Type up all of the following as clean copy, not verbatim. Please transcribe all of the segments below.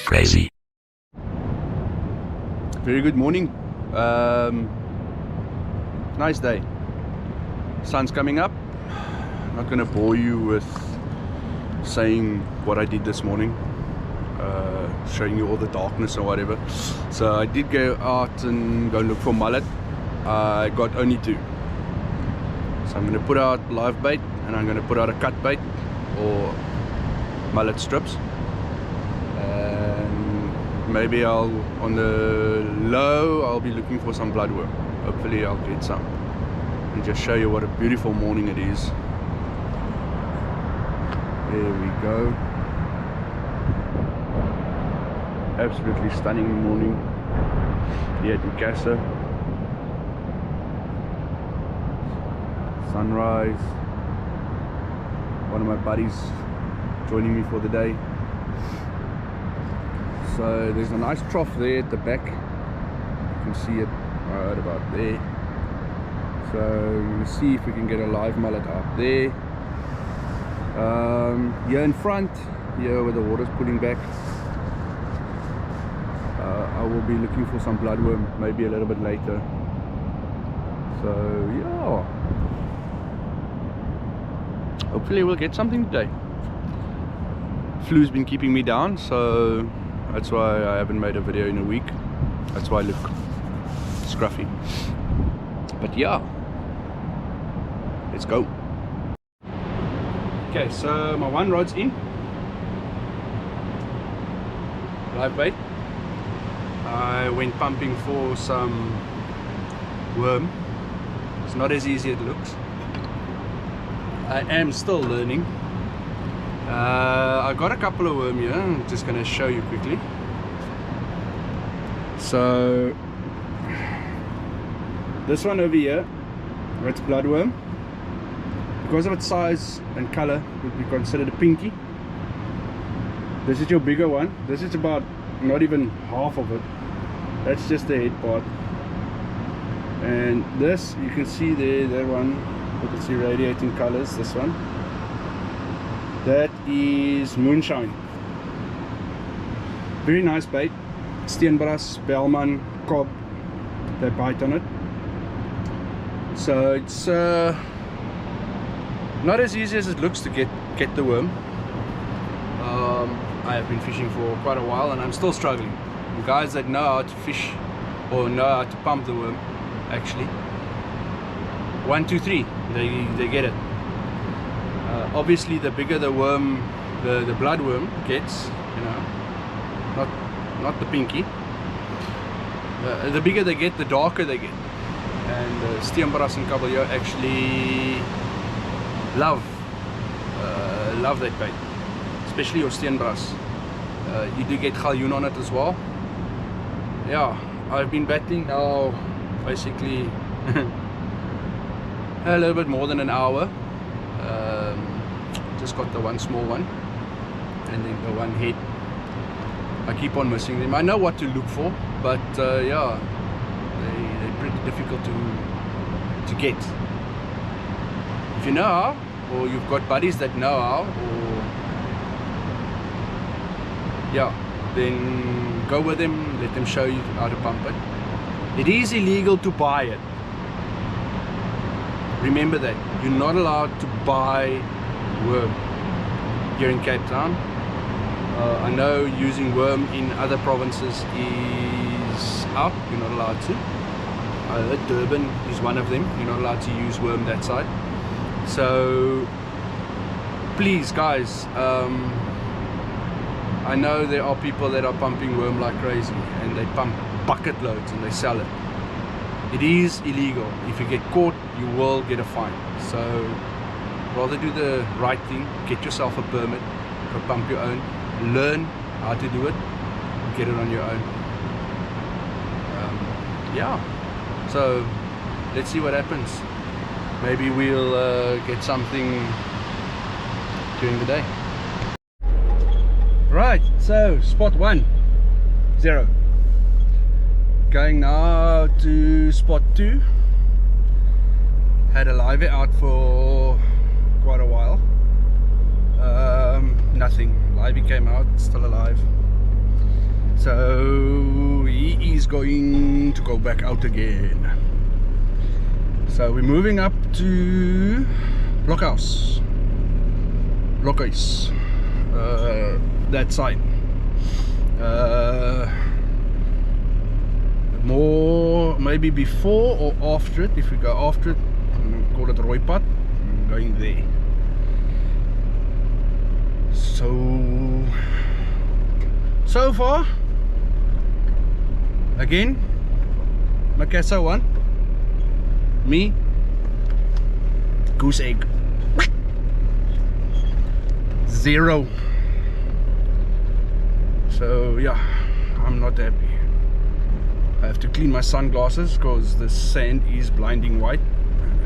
Crazy. Very good morning. Nice day. Sun's coming up. Not gonna bore you with saying what I did this morning, showing you all the darkness or whatever. So I did go out and go look for mullet. I got only 2. So I'm gonna put out live bait and I'm gonna put out a cut bait or mullet strips. And maybe on the low I'll be looking for some bloodworm. Hopefully I'll get some and just show you what a beautiful morning it is. There we go. Absolutely stunning morning here at Macassar. Sunrise. One of my buddies joining me for the day. So there's a nice trough there at the back. You can see it right about there. So we're going to see if we can get a live mullet out there. Here in front, here where the water's pulling back, I will be looking for some bloodworm maybe a little bit later. So yeah, hopefully we'll get something today. Flu's been keeping me down, so that's why I haven't made a video in a week. That's why I look scruffy. But yeah, let's go. Okay, so my one rod's in. Live bait. I went pumping for some worm. It's not as easy as it looks. I am still learning. I got a couple of worm here. I'm just going to show you quickly. So this one over here, it's bloodworm. Because of its size and color, would be considered a pinky. This is your bigger one. This is about not even half of it. That's just the head part. And this, you can see there, that one with its irradiating colors, this one. That is moonshine. Very nice bait. Steenbras, Bellman, Cobb, they bite on it. So it's not as easy as it looks to get the worm. I have been fishing for quite a while and I'm still struggling. The guys that know how to fish or know how to pump the worm, actually, 1, 2, 3, they get it. Obviously, the bigger the worm, the bloodworm gets, you know, not the pinky. The bigger they get, the darker they get. And Steenbras and Kabeljou actually love that bait, especially your Steenbras. You do get galjoen on it as well. Yeah, I've been battling now basically a little bit more than an hour. Just got the one small one and then the one head. I keep on missing them. I know what to look for, but yeah, they're pretty difficult to get. If you know how, or you've got buddies that know how, or yeah, then go with them, let them show you how to pump it. It is illegal to buy it. Remember that. You're not allowed to buy worm here in Cape Town. I know using worm in other provinces is out. You're not allowed to. Durban is one of them. You're not allowed to use worm that side. So please guys, I know there are people that are pumping worm like crazy and they pump bucket loads and they sell it. It is illegal. If you get caught, you will get a fine. So rather do the right thing, get yourself a permit, go pump your own, learn how to do it, get it on your own. Yeah, so let's see what happens. Maybe we'll get something during the day. Right, so spot 1, 0. Going now to spot 2. Had a live out for quite a while. still alive. So he is going to go back out again. So we're moving up to Blockhouse. That side. More maybe before or after it. If we go after it, I'm gonna call it Rooipad. I'm going there. So far, again, Macassar 1, me, goose egg 0. So yeah, I'm not happy. I have to clean my sunglasses because the sand is blinding white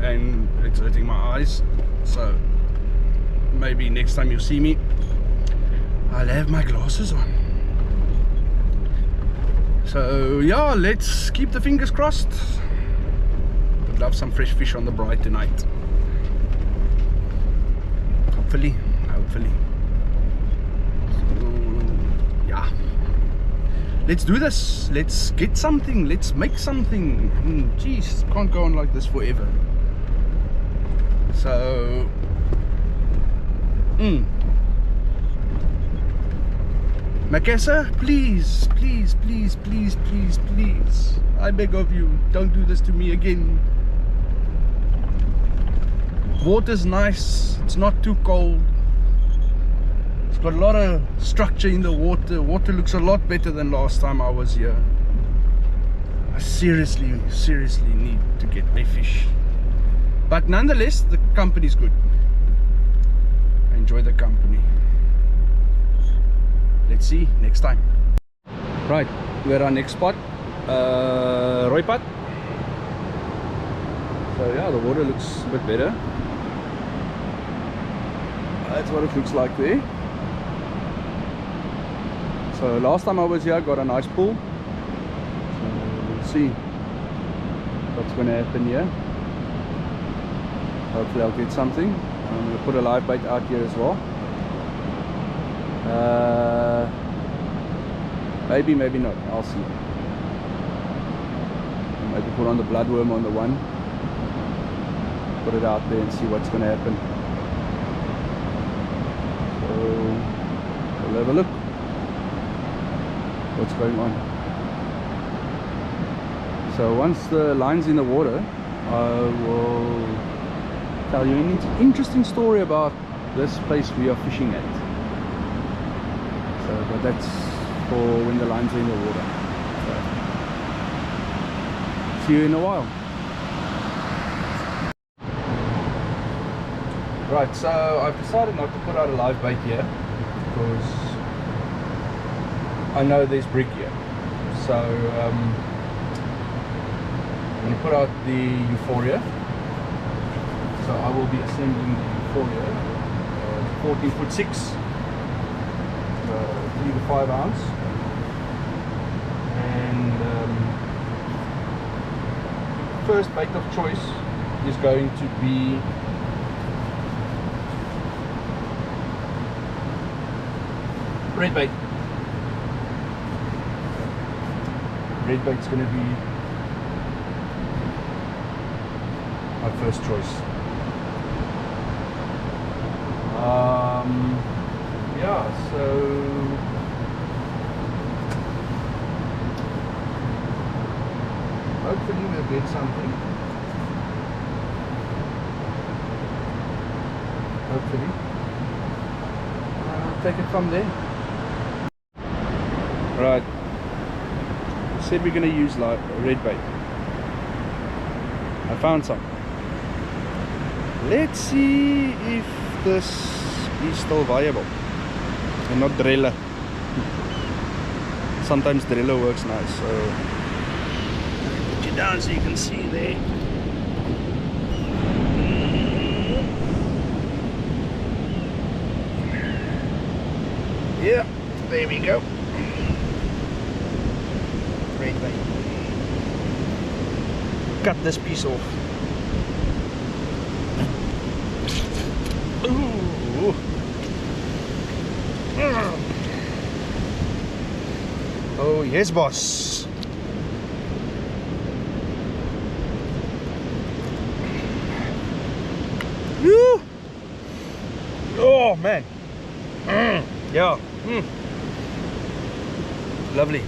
and it's hurting my eyes. So maybe next time you see me, I'll have my glasses on. So yeah, let's keep the fingers crossed. Would love some fresh fish on the Bright tonight. Hopefully. So yeah, let's do this. Let's get something. Let's make something. Jeez, can't go on like this forever. So Macassar, please, I beg of you, don't do this to me again. Water's nice, it's not too cold. It's got a lot of structure in the water. Water looks a lot better than last time I was here. I seriously need to get a fish. But nonetheless, the company's good. I enjoy the company. Let's see next time. Right, we're at our next spot, Rooipad. So yeah, the water looks a bit better. That's what it looks like there. So last time I was here, I got a nice pull. So we'll see what's going to happen here. Hopefully I'll get something. I'm going to put a live bait out here as well. Maybe not, I'll see. Maybe put on the bloodworm on the one, put it out there and see what's going to happen. So we'll have a look what's going on. So once the line's in the water, I will tell you an interesting story about this place we are fishing at. So, but that's for when the lines are in the water. So, see you in a while. Right, so I've decided not to put out a live bait here because I know there's brig here. So I'm going to put out the Euphoria. So I will be assembling the Euphoria, 14'6". 3 to 5 ounce, and first bait of choice is going to be redbait. Redbait's going to be my first choice. Yeah, so hopefully we'll get something. Hopefully. I'll take it from there. Right. We said we're going to use like redbait. I found some. Let's see if this is still viable. And not driller. Sometimes driller works nice, so put you down so you can see there. Yeah, there we go. Great bait. Cut this piece off. Ooh. Oh yes, boss. Woo! Oh man. Yeah. Lovely.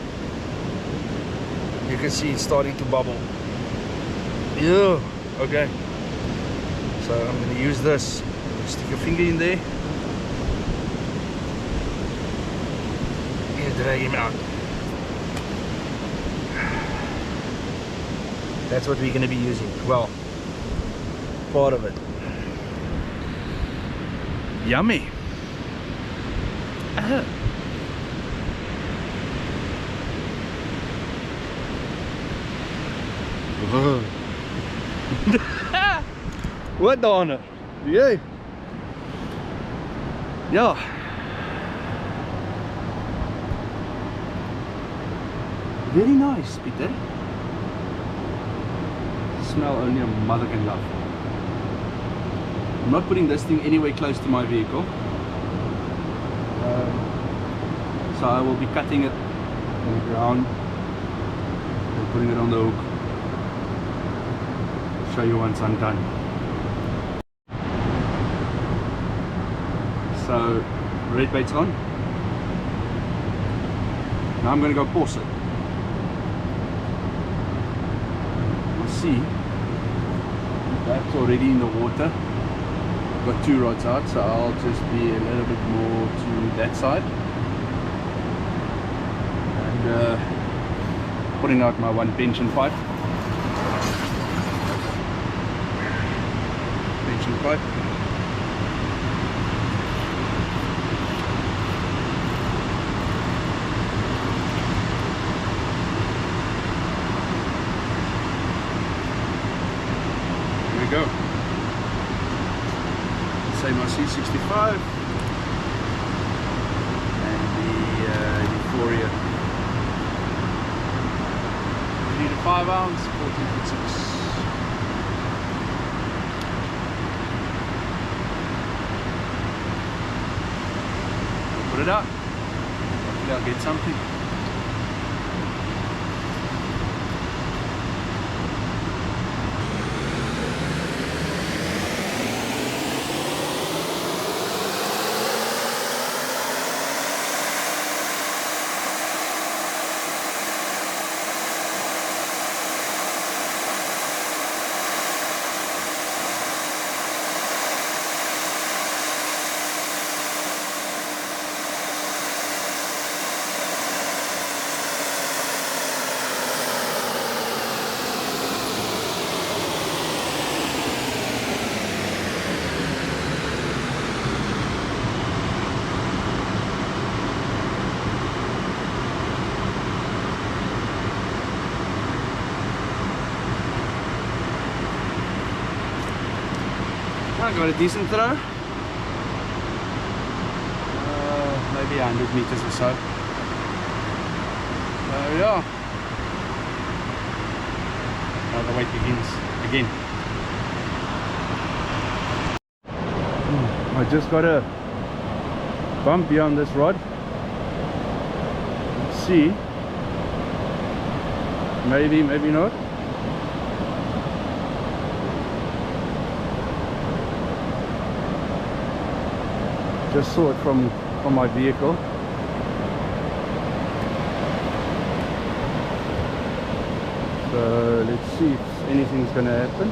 You can see it's starting to bubble. Yeah. Okay. So I'm going to use this. Stick your finger in there. And drag him out. That's what we're going to be using. Well, part of it. Yummy. Wat dan? Jee. Ja. Very nice, Peter. Smell only a mother can love. I'm not putting this thing anywhere close to my vehicle. So I will be cutting it on the ground and putting it on the hook. I'll show you once I'm done. So red bait's on. Now I'm going to go pause it. You'll see that's already in the water. Got 2 rods out, so I'll just be a little bit more to that side and putting out my 1 pension pipe. Pension pipe. There we go. Same C65 and the Euphoria 3 to 5 ounce 14.6. Put it up. Hopefully I'll get something. I got a decent throw, maybe 100 meters or so. Yeah, now the wait begins again. I just got a bump here on this rod. Let's see, maybe not. Just saw it from my vehicle. So let's see if anything's gonna happen.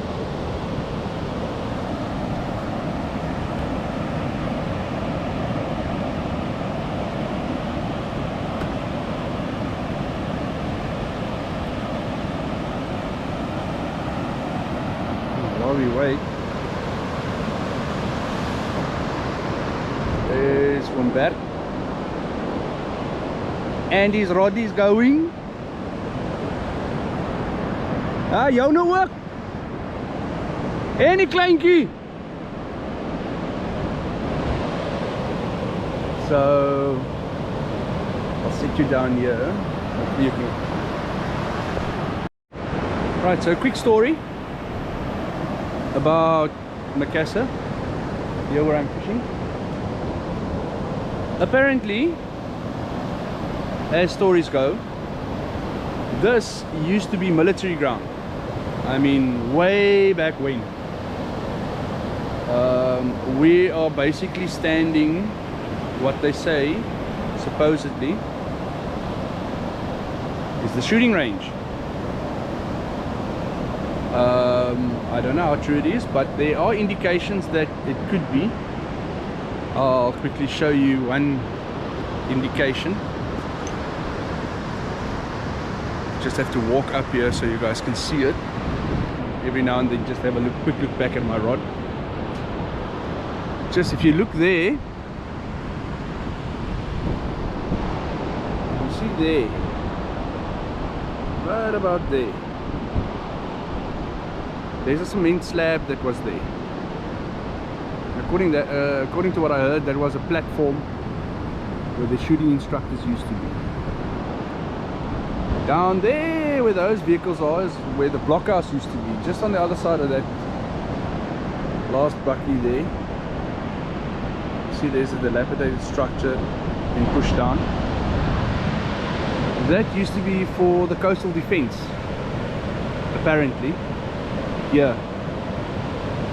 While we wait, there's Wimberg. And his rod is going. Ah, jou nou ook. En die kleintjie. So I'll sit you down here. Hopefully you can. Right, so a quick story about Macassar, here where I'm fishing. Apparently, as stories go, This used to be military ground. I mean, way back when. We are basically standing, what they say, supposedly, is the shooting range. I don't know how true it is, but there are indications that it could be. I'll quickly show you one indication. Just have to walk up here so you guys can see it. Every now and then just have a quick look back at my rod. Just if you look there, you see there, right about there, there's a cement slab that was there. According to what I heard, that was a platform where the shooting instructors used to be. Down there where those vehicles are is where the blockhouse used to be, just on the other side of that last bucky there. See, there's a dilapidated structure being pushed down. That used to be for the coastal defense, apparently. Yeah,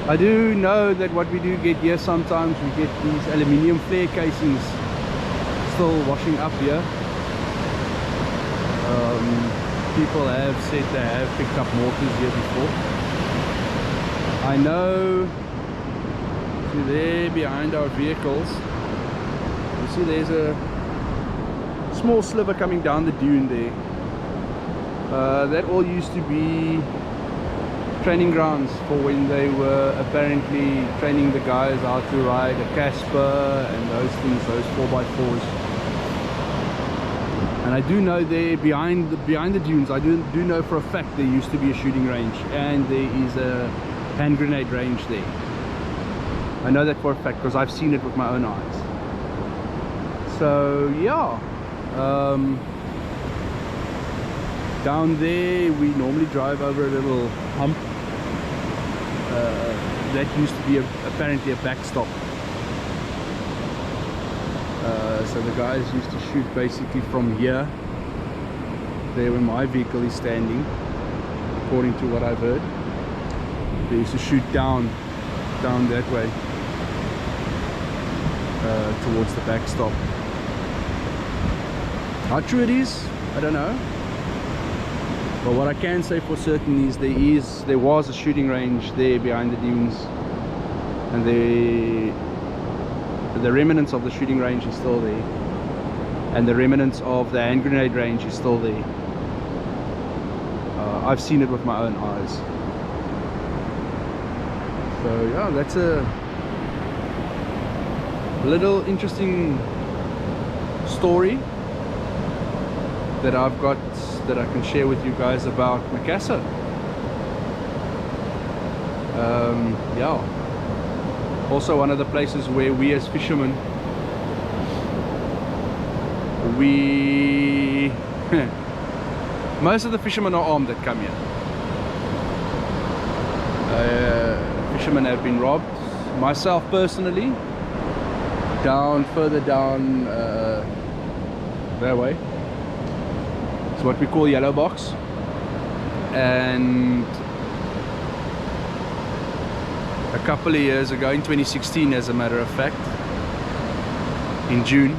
I do know that what we do get here sometimes, we get these aluminium flare casings still washing up here. People have said they have picked up mortars here before. I know. See there behind our vehicles, you see there's a small sliver coming down the dune there. That all used to be training grounds for when they were apparently training the guys how to ride a Casper and those things, those 4x4s. And I do know there behind the dunes, I do know for a fact there used to be a shooting range, and there is a hand grenade range there. I know that for a fact because I've seen it with my own eyes. So yeah, down there we normally drive over a little hump. That used to be apparently a backstop. So the guys used to shoot basically from here, there where my vehicle is standing, according to what I've heard. They used to shoot down that way, towards the backstop. How true it is, I don't know. But what I can say for certain is there was a shooting range there behind the dunes, and the remnants of the shooting range is still there, and the remnants of the hand grenade range is still there. I've seen it with my own eyes. So yeah, that's a little interesting story that I've got that I can share with you guys about Macassar. Yeah, also one of the places where we as fishermen, most of the fishermen are armed that come here. Fishermen have been robbed. Myself personally, further down that way, it's what we call yellow box, and a couple of years ago, in 2016 as a matter of fact, in June,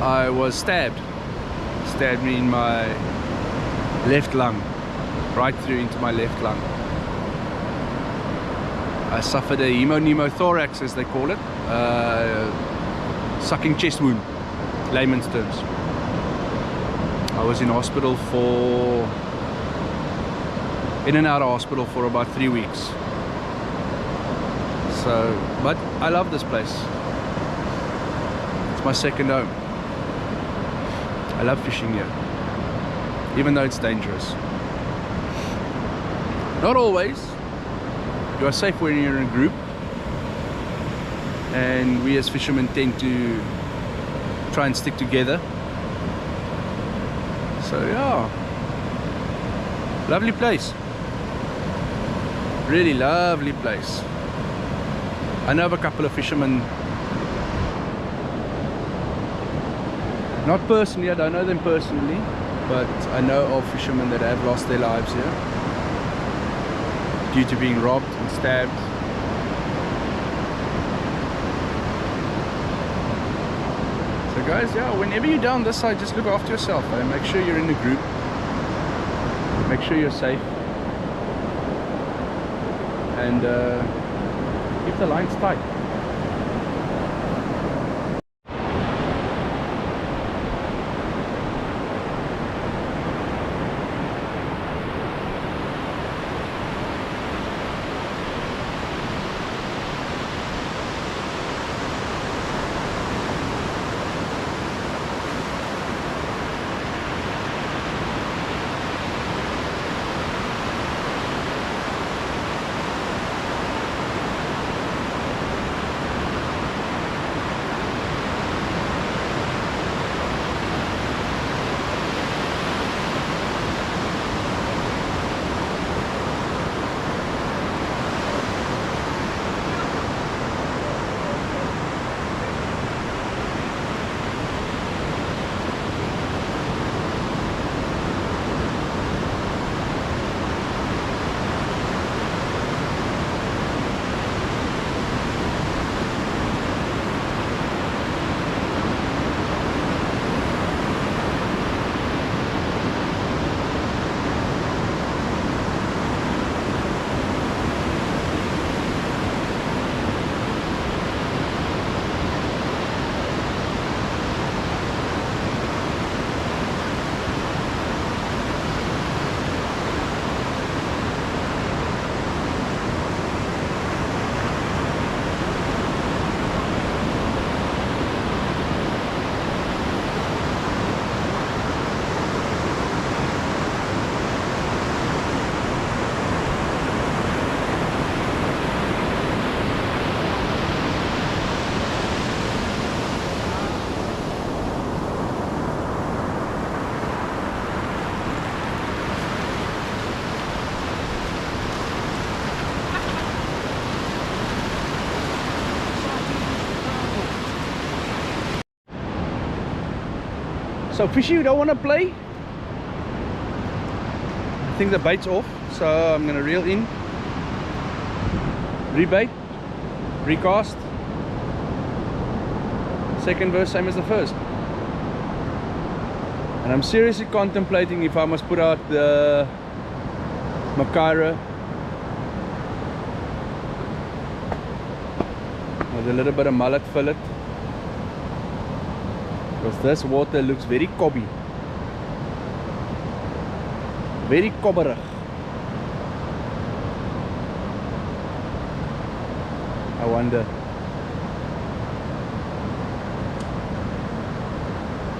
I was stabbed me in my left lung, right through into my left lung. I suffered a pneumothorax, as they call it, sucking chest wound, layman's terms. I was in hospital in and out of hospital for about 3 weeks. So, but I love this place. It's my second home. I love fishing here, even though it's dangerous. Not always. You are safe when you're in a group, and we as fishermen tend to try and stick together. So yeah, lovely place, really lovely place. I know of a couple of fishermen, not personally, I don't know them personally, but I know of fishermen that have lost their lives here due to being robbed and stabbed. So guys, yeah, whenever you're down this side, just look after yourself and make sure you're in a group, make sure you're safe, and keep the lines tight. So fishy, you don't want to play? I think the bait's off, so I'm going to reel in, rebait, recast, second verse same as the first. And I'm seriously contemplating if I must put out the Macassar with a little bit of mullet fillet, because this water looks very cobby, very cobberig. I wonder.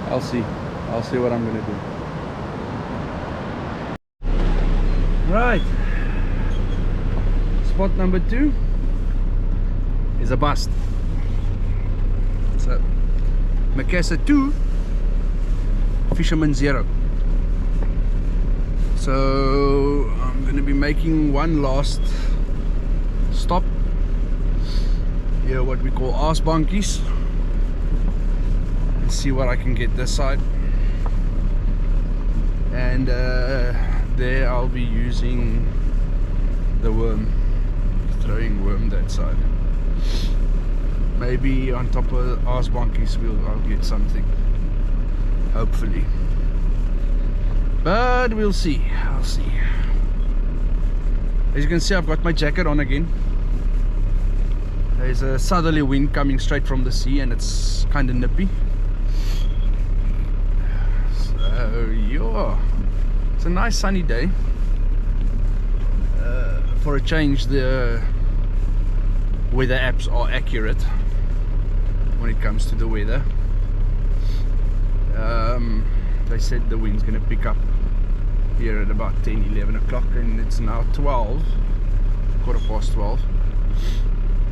I'll see what I'm gonna do. Right, spot number 2 is a bust. So Macassar 2, fisherman 0. So I'm going to be making one last stop here, what we call arse bonkies, and see what I can get this side. And there I'll be using the worm, throwing worm that side. Maybe on top of arse bonkies I'll get something, hopefully, but we'll see. I'll see. As you can see, I've got my jacket on again. There's a southerly wind coming straight from the sea and it's kind of nippy. So yeah, it's a nice sunny day. For a change, the weather apps are accurate when it comes to the weather. They said the wind's going to pick up here at about 10-11 o'clock, and it's now 12, quarter past 12.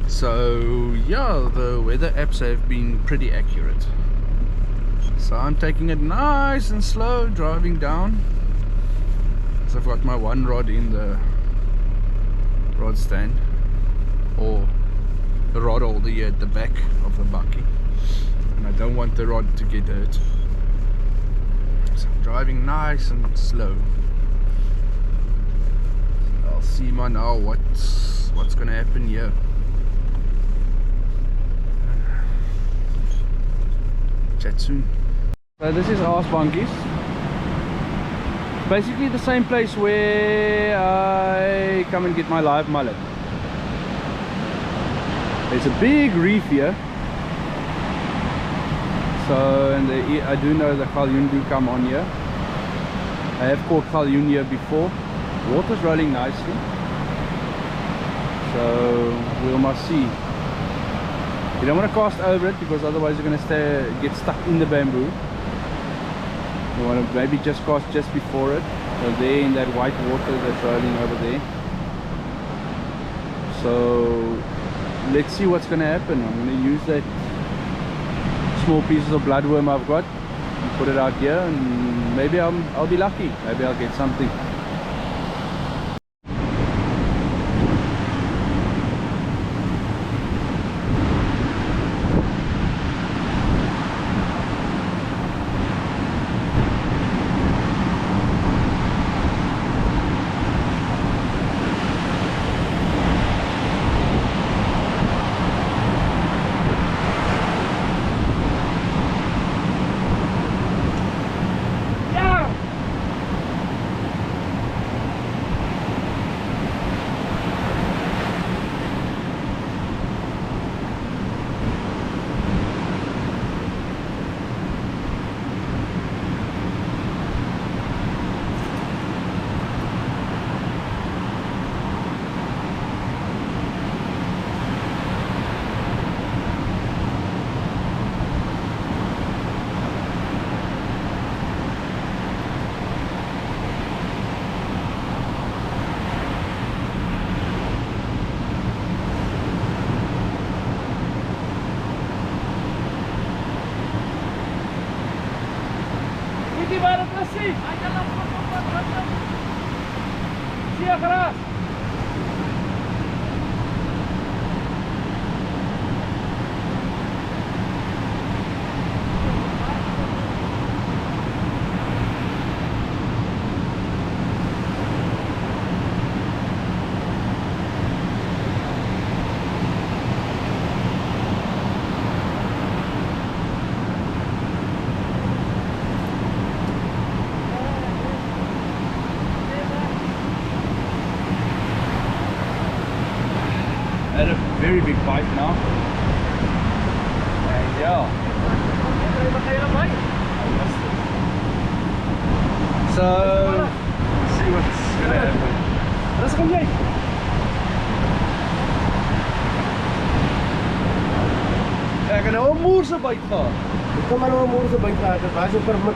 So yeah, the weather apps have been pretty accurate. So I'm taking it nice and slow, driving down. So I've got my one rod in the rod stand, or the rod holder here at the back of the bucky, and I don't want the rod to get hurt. So I'm driving nice and slow. I'll see man now what's gonna happen here. Chat soon. So this is Arse Bunkies. Basically the same place where I come and get my live mullet. There's a big reef here. So, and I do know the galjoen do come on here. I have caught galjoen here before. Water's rolling nicely. So we must see. You don't want to cast over it because otherwise you're going to get stuck in the bamboo. You want to maybe just cast just before it. So there in that white water that's rolling over there. So let's see what's going to happen. I'm going to use that small pieces of bloodworm I've got and put it out here, and maybe I'll be lucky. Maybe I'll get something. Had a very big bite now. And yeah. So see what's gonna happen. Let's go, Jay. Ek gaan nou 'n moerse byt gehad. Kom maar nou 'n moerse byt gehad. Dit was super met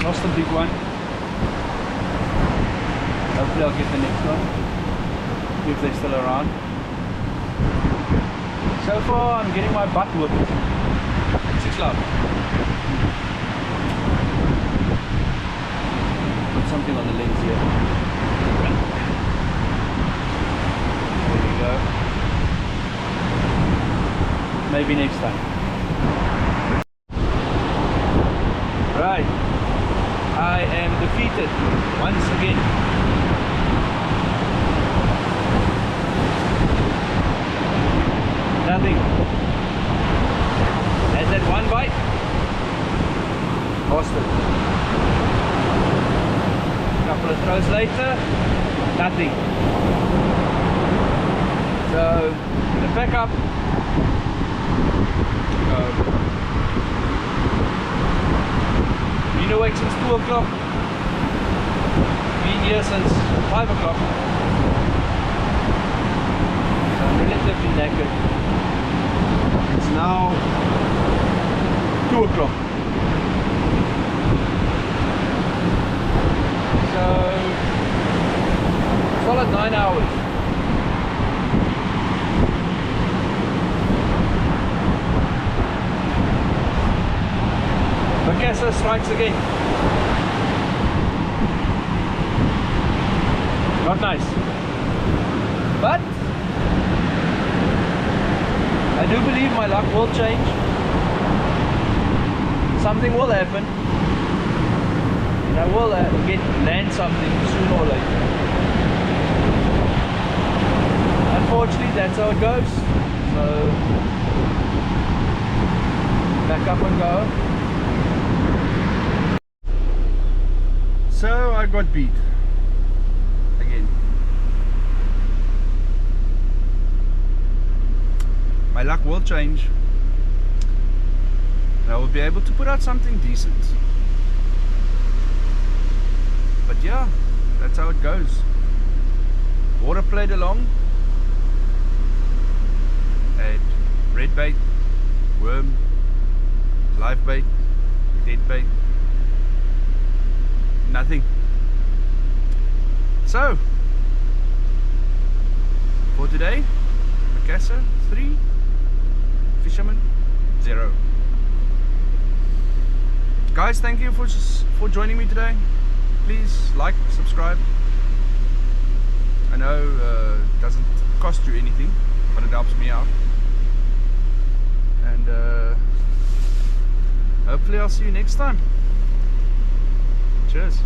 lost a big one. Hopefully I'll get the next one if they're still around. So far I'm getting my butt whipped. 6 love. Put something on the lens here. There we go. Maybe next time. Right. I am defeated once again. Nothing. hours later, nothing. So, I'm gonna pack up. Been awake since 2 o'clock. Been here since 5 o'clock. So I'm relatively knackered. It's now 2 o'clock. So, solid 9 hours. Macassar strikes again. Not nice. But I do believe my luck will change. Something will happen. And I will land something sooner or later. Unfortunately, that's how it goes. So, back up and go. So I got beat again. My luck will change. I will be able to put out something decent. But yeah, that's how it goes. Water played along. Had red bait, worm, live bait, dead bait. Nothing. So, for today, Macassar 3, fisherman 0. Guys, thank you for joining me today. Please like, subscribe. I know it doesn't cost you anything, but it helps me out. And hopefully I'll see you next time. Cheers.